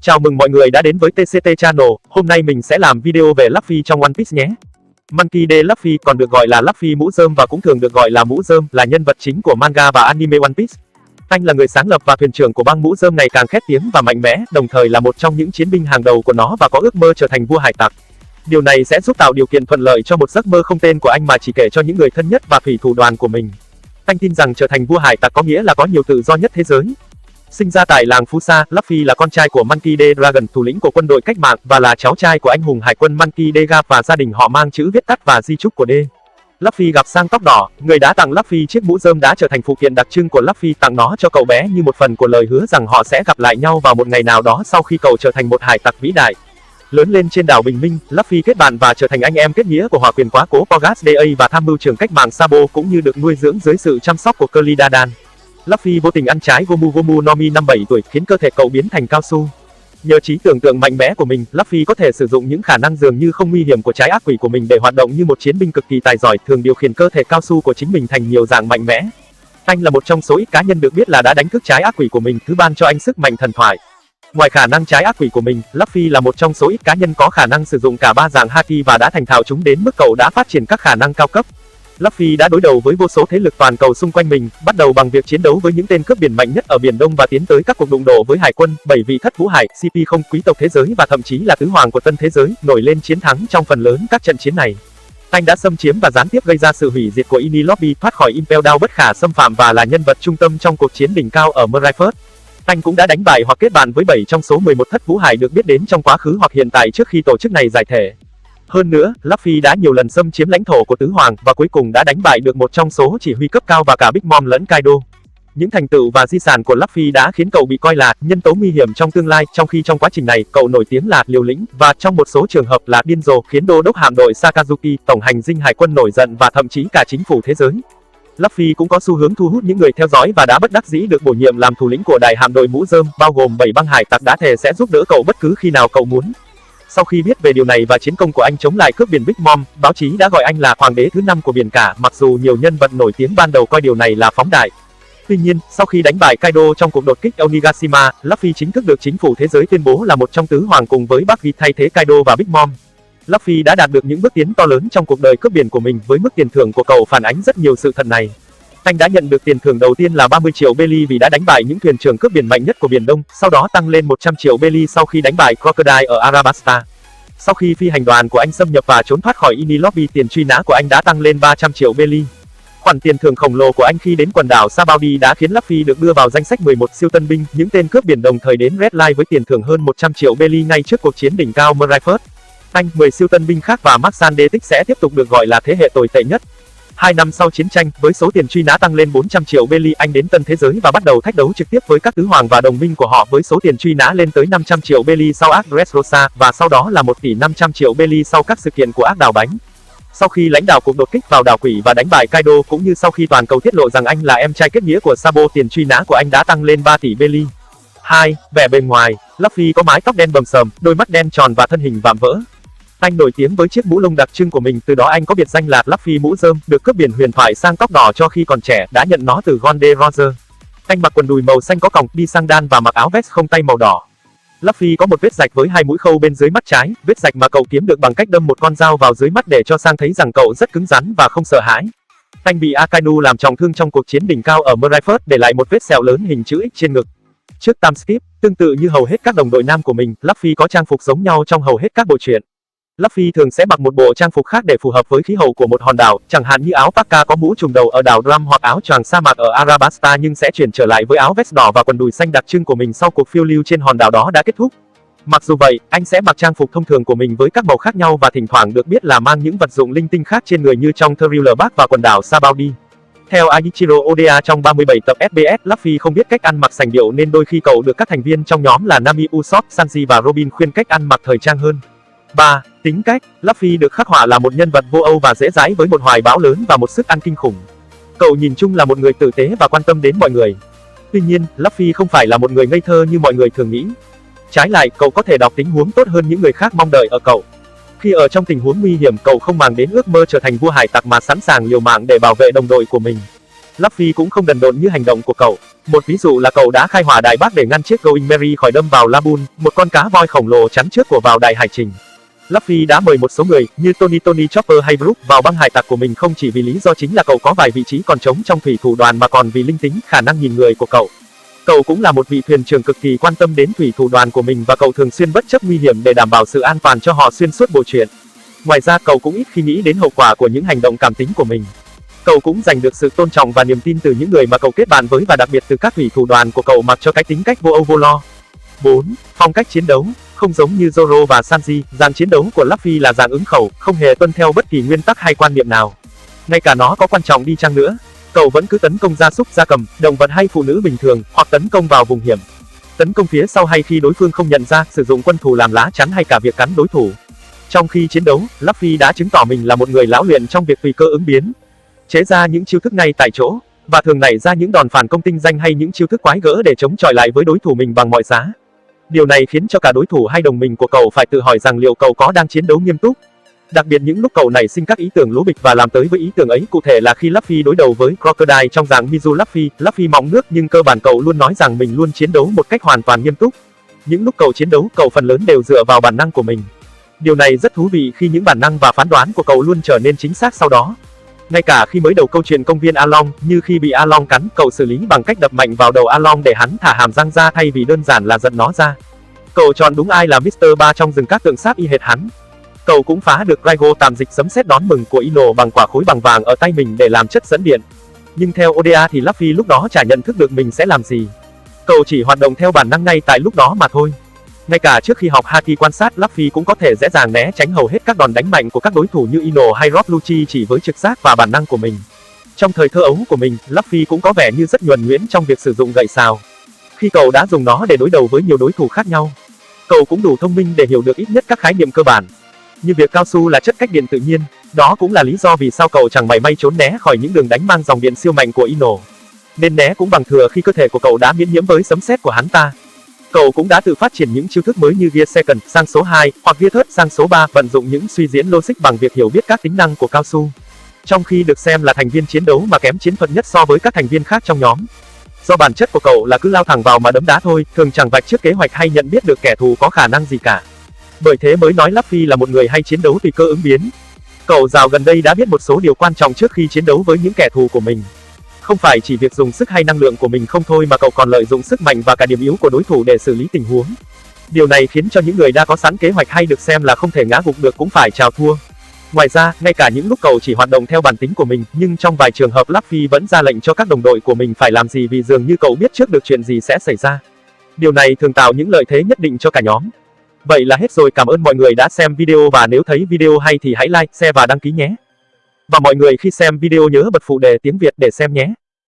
Chào mừng mọi người đã đến với TCT Channel, hôm nay mình sẽ làm video về Luffy trong One Piece nhé. Monkey D. Luffy còn được gọi là Luffy mũ rơm và cũng thường được gọi là mũ rơm, là nhân vật chính của manga và anime One Piece. Anh là người sáng lập và thuyền trưởng của băng mũ rơm này càng khét tiếng và mạnh mẽ, đồng thời là một trong những chiến binh hàng đầu của nó và có ước mơ trở thành vua hải tặc. Điều này sẽ giúp tạo điều kiện thuận lợi cho một giấc mơ không tên của anh mà chỉ kể cho những người thân nhất và thủy thủ đoàn của mình. Anh tin rằng trở thành vua hải tặc có nghĩa là có nhiều tự do nhất thế giới. Sinh ra tại làng Phú Sa, Luffy là con trai của Monkey D. Dragon, thủ lĩnh của quân đội cách mạng, và là cháu trai của anh hùng hải quân Monkey D. Garp, và gia đình họ mang chữ viết tắt và di chúc của D. Luffy gặp sang tóc đỏ, người đã tặng Luffy chiếc mũ rơm đã trở thành phụ kiện đặc trưng của Luffy, tặng nó cho cậu bé như một phần của lời hứa rằng họ sẽ gặp lại nhau vào một ngày nào đó sau khi cậu trở thành một hải tặc vĩ đại. Lớn lên trên đảo Bình Minh, Luffy kết bạn và trở thành anh em kết nghĩa của hỏa quyền quá cố Porgas Da và tham mưu trưởng cách mạng Sabo, cũng như được nuôi dưỡng dưới sự chăm sóc của Curly Dadan. Luffy vô tình ăn trái Gomu Gomu no Mi năm 7 tuổi, khiến cơ thể cậu biến thành cao su. Nhờ trí tưởng tượng mạnh mẽ của mình, Luffy có thể sử dụng những khả năng dường như không nguy hiểm của trái ác quỷ của mình để hoạt động như một chiến binh cực kỳ tài giỏi, thường điều khiển cơ thể cao su của chính mình thành nhiều dạng mạnh mẽ. Anh là một trong số ít cá nhân được biết là đã đánh cướp trái ác quỷ của mình, thứ ban cho anh sức mạnh thần thoại. Ngoài khả năng trái ác quỷ của mình, Luffy là một trong số ít cá nhân có khả năng sử dụng cả ba dạng haki và đã thành thạo chúng đến mức cậu đã phát triển các khả năng cao cấp. Luffy đã đối đầu với vô số thế lực toàn cầu xung quanh mình, bắt đầu bằng việc chiến đấu với những tên cướp biển mạnh nhất ở Biển Đông và tiến tới các cuộc đụng độ với hải quân, 7 vị thất vũ hải, CP0 quý tộc thế giới và thậm chí là tứ hoàng của tân thế giới, nổi lên chiến thắng trong phần lớn các trận chiến này. Anh đã xâm chiếm và gián tiếp gây ra sự hủy diệt của Eni Lobby, thoát khỏi Impel Down bất khả xâm phạm và là nhân vật trung tâm trong cuộc chiến đỉnh cao ở Marineford. Anh cũng đã đánh bại hoặc kết bạn với 7 trong số 11 thất vũ hải được biết đến trong quá khứ hoặc hiện tại trước khi tổ chức này giải thể. Hơn nữa, Luffy đã nhiều lần xâm chiếm lãnh thổ của tứ hoàng và cuối cùng đã đánh bại được một trong số chỉ huy cấp cao và cả Big Mom lẫn Kaido. Những thành tựu và di sản của Luffy đã khiến cậu bị coi là nhân tố nguy hiểm trong tương lai, trong khi trong quá trình này cậu nổi tiếng là liều lĩnh và trong một số trường hợp là điên rồ, khiến đô đốc hạm đội Sakazuki, tổng hành dinh hải quân nổi giận và thậm chí cả chính phủ thế giới. Luffy cũng có xu hướng thu hút những người theo dõi và đã bất đắc dĩ được bổ nhiệm làm thủ lĩnh của đại hạm đội mũ rơm, bao gồm 7 băng hải tặc đã thề sẽ giúp đỡ cậu bất cứ khi nào cậu muốn. Sau khi biết về điều này và chiến công của anh chống lại cướp biển Big Mom, báo chí đã gọi anh là hoàng đế thứ 5 của biển cả, mặc dù nhiều nhân vật nổi tiếng ban đầu coi điều này là phóng đại. Tuy nhiên, sau khi đánh bại Kaido trong cuộc đột kích Onigashima, Luffy chính thức được chính phủ thế giới tuyên bố là một trong tứ hoàng cùng với Buggy thay thế Kaido và Big Mom. Luffy đã đạt được những bước tiến to lớn trong cuộc đời cướp biển của mình, với mức tiền thưởng của cậu phản ánh rất nhiều sự thật này. Anh đã nhận được tiền thưởng đầu tiên là 30 triệu belly vì đã đánh bại những thuyền trưởng cướp biển mạnh nhất của Biển Đông, sau đó tăng lên 100 triệu belly sau khi đánh bại Crocodile ở Arabasta. Sau khi phi hành đoàn của anh xâm nhập và trốn thoát khỏi Eni Lobby, tiền truy nã của anh đã tăng lên 300 triệu belly. Khoản tiền thưởng khổng lồ của anh khi đến quần đảo Sabaody đã khiến Luffy được đưa vào danh sách 11 siêu tân binh, những tên cướp biển đồng thời đến Red Line với tiền thưởng hơn 100 triệu belly ngay trước cuộc chiến đỉnh cao Marineford. Anh, 10 siêu tân binh khác và Mark Sandetic sẽ tiếp tục được gọi là thế hệ tồi tệ nhất. 2 năm sau chiến tranh, với số tiền truy nã tăng lên 400 triệu belly, anh đến tân thế giới và bắt đầu thách đấu trực tiếp với các tứ hoàng và đồng minh của họ với số tiền truy nã lên tới 500 triệu belly sau ác Dressrosa, và sau đó là 1 tỷ 500 triệu belly sau các sự kiện của ác đảo bánh. Sau khi lãnh đạo cuộc đột kích vào đảo quỷ và đánh bại Kaido, cũng như sau khi toàn cầu tiết lộ rằng anh là em trai kết nghĩa của Sabo, tiền truy nã của anh đã tăng lên 3 tỷ belly. 2. Vẻ bề ngoài. Luffy có mái tóc đen bầm sờm, đôi mắt đen tròn và thân hình vạm vỡ. Anh nổi tiếng với chiếc mũ lông đặc trưng của mình, từ đó anh có biệt danh là Luffy mũ rơm, được cướp biển huyền thoại sang tóc đỏ cho khi còn trẻ, đã nhận nó từ Gonde Roger. Anh mặc quần đùi màu xanh có còng, đi sang đan và mặc áo vest không tay màu đỏ. Luffy có một vết rạch với 2 mũi khâu bên dưới mắt trái, vết rạch mà cậu kiếm được bằng cách đâm một con dao vào dưới mắt để cho sang thấy rằng cậu rất cứng rắn và không sợ hãi. Anh bị Akainu làm trọng thương trong cuộc chiến đỉnh cao ở Marineford, để lại một vết sẹo lớn hình chữ X trên ngực. Trước time skip, tương tự như hầu hết các đồng đội nam của mình, Luffy có trang phục giống nhau trong hầu hết các bộ truyện. Luffy thường sẽ mặc một bộ trang phục khác để phù hợp với khí hậu của một hòn đảo, chẳng hạn như áo parka có mũ trùm đầu ở đảo Drum hoặc áo choàng sa mạc ở Arabasta, nhưng sẽ chuyển trở lại với áo vest đỏ và quần đùi xanh đặc trưng của mình sau cuộc phiêu lưu trên hòn đảo đó đã kết thúc. Mặc dù vậy, anh sẽ mặc trang phục thông thường của mình với các màu khác nhau và thỉnh thoảng được biết là mang những vật dụng linh tinh khác trên người như trong Thriller Bark và quần đảo Sabaody. Theo Aiichiro Oda trong 37 tập SBS, Luffy không biết cách ăn mặc sành điệu nên đôi khi cậu được các thành viên trong nhóm là Nami, Usopp, Sanji và Robin khuyên cách ăn mặc thời trang hơn. 3. Tính cách. Luffy được khắc họa là một nhân vật vô âu và dễ dãi với một hoài bão lớn và một sức ăn kinh khủng. Cậu nhìn chung là một người tử tế và quan tâm đến mọi người. Tuy nhiên, Luffy không phải là một người ngây thơ như mọi người thường nghĩ. Trái lại, cậu có thể đọc tình huống tốt hơn những người khác mong đợi ở cậu. Khi ở trong tình huống nguy hiểm, cậu không màng đến ước mơ trở thành vua hải tặc mà sẵn sàng liều mạng để bảo vệ đồng đội của mình. Luffy cũng không đần độn như hành động của cậu. Một ví dụ là cậu đã khai hỏa đại bác để ngăn chiếc Going Merry khỏi đâm vào Laboon, một con cá voi khổng lồ chắn trước của vào đại hải trình. Luffy đã mời một số người, như Tony Chopper hay Brook, vào băng hải tặc của mình không chỉ vì lý do chính là cậu có vài vị trí còn trống trong thủy thủ đoàn mà còn vì linh tính, khả năng nhìn người của cậu. Cậu cũng là một vị thuyền trưởng cực kỳ quan tâm đến thủy thủ đoàn của mình và cậu thường xuyên bất chấp nguy hiểm để đảm bảo sự an toàn cho họ xuyên suốt bộ truyện. Ngoài ra cậu cũng ít khi nghĩ đến hậu quả của những hành động cảm tính của mình. Cậu cũng giành được sự tôn trọng và niềm tin từ những người mà cậu kết bạn với và đặc biệt từ các thủy thủ đoàn của cậu mặc cho cái tính cách vô âu vô lo. 4. Phong cách chiến đấu. Không giống như Zoro và Sanji, dạng chiến đấu của Luffy là dạng ứng khẩu, không hề tuân theo bất kỳ nguyên tắc hay quan niệm nào. Ngay cả nó có quan trọng đi chăng nữa, cậu vẫn cứ tấn công gia súc gia cầm, động vật hay phụ nữ bình thường, hoặc tấn công vào vùng hiểm. Tấn công phía sau hay khi đối phương không nhận ra, sử dụng quân thù làm lá chắn hay cả việc cắn đối thủ. Trong khi chiến đấu, Luffy đã chứng tỏ mình là một người lão luyện trong việc tùy cơ ứng biến, chế ra những chiêu thức ngay tại chỗ, và thường nảy ra những đòn phản công tinh danh hay những chiêu thức quái gở để chống chọi lại với đối thủ mình bằng mọi giá. Điều này khiến cho cả đối thủ hay đồng minh của cậu phải tự hỏi rằng liệu cậu có đang chiến đấu nghiêm túc. Đặc biệt những lúc cậu nảy sinh các ý tưởng lố bịch và làm tới với ý tưởng ấy, cụ thể là khi Luffy đối đầu với Crocodile trong dạng Mizu Luffy mọng nước, nhưng cơ bản cậu luôn nói rằng mình luôn chiến đấu một cách hoàn toàn nghiêm túc. Những lúc cậu chiến đấu, cậu phần lớn đều dựa vào bản năng của mình. Điều này rất thú vị khi những bản năng và phán đoán của cậu luôn trở nên chính xác sau đó. Ngay cả khi mới đầu câu chuyện công viên Along, như khi bị Along cắn, cậu xử lý bằng cách đập mạnh vào đầu Along để hắn thả hàm răng ra thay vì đơn giản là giật nó ra. Cậu chọn đúng ai là Mr. Ba trong rừng các tượng sáp y hệt hắn. Cậu cũng phá được Raigo tạm dịch sấm sét đón mừng của Ino bằng quả khối bằng vàng ở tay mình để làm chất dẫn điện. Nhưng theo Oda thì Luffy lúc đó chả nhận thức được mình sẽ làm gì. Cậu chỉ hoạt động theo bản năng ngay tại lúc đó mà thôi. Ngay cả trước khi học Haki quan sát, Luffy cũng có thể dễ dàng né tránh hầu hết các đòn đánh mạnh của các đối thủ như Ino hay Rob Lucci chỉ với trực giác và bản năng của mình. Trong thời thơ ấu của mình, Luffy cũng có vẻ như rất nhuần nhuyễn trong việc sử dụng gậy sào. Khi cậu đã dùng nó để đối đầu với nhiều đối thủ khác nhau, cậu cũng đủ thông minh để hiểu được ít nhất các khái niệm cơ bản. Như việc cao su là chất cách điện tự nhiên, đó cũng là lý do vì sao cậu chẳng mảy may trốn né khỏi những đường đánh mang dòng điện siêu mạnh của Ino. Nên né cũng bằng thừa khi cơ thể của cậu đã miễn nhiễm với sấm sét của hắn ta. Cậu cũng đã tự phát triển những chiêu thức mới như Gear Second sang số 2, hoặc Gear Third sang số 3, vận dụng những suy diễn logic bằng việc hiểu biết các tính năng của cao su. Trong khi được xem là thành viên chiến đấu mà kém chiến thuật nhất so với các thành viên khác trong nhóm. Do bản chất của cậu là cứ lao thẳng vào mà đấm đá thôi, thường chẳng vạch trước kế hoạch hay nhận biết được kẻ thù có khả năng gì cả. Bởi thế mới nói Luffy là một người hay chiến đấu tùy cơ ứng biến. Cậu dạo gần đây đã biết một số điều quan trọng trước khi chiến đấu với những kẻ thù của mình. Không phải chỉ việc dùng sức hay năng lượng của mình không thôi mà cậu còn lợi dụng sức mạnh và cả điểm yếu của đối thủ để xử lý tình huống. Điều này khiến cho những người đã có sẵn kế hoạch hay được xem là không thể ngã gục được cũng phải chào thua. Ngoài ra, ngay cả những lúc cậu chỉ hoạt động theo bản tính của mình, nhưng trong vài trường hợp Luffy vẫn ra lệnh cho các đồng đội của mình phải làm gì vì dường như cậu biết trước được chuyện gì sẽ xảy ra. Điều này thường tạo những lợi thế nhất định cho cả nhóm. Vậy là hết rồi, cảm ơn mọi người đã xem video và nếu thấy video hay thì hãy like, share và đăng ký nhé. Và mọi người khi xem video nhớ bật phụ đề tiếng Việt để xem nhé.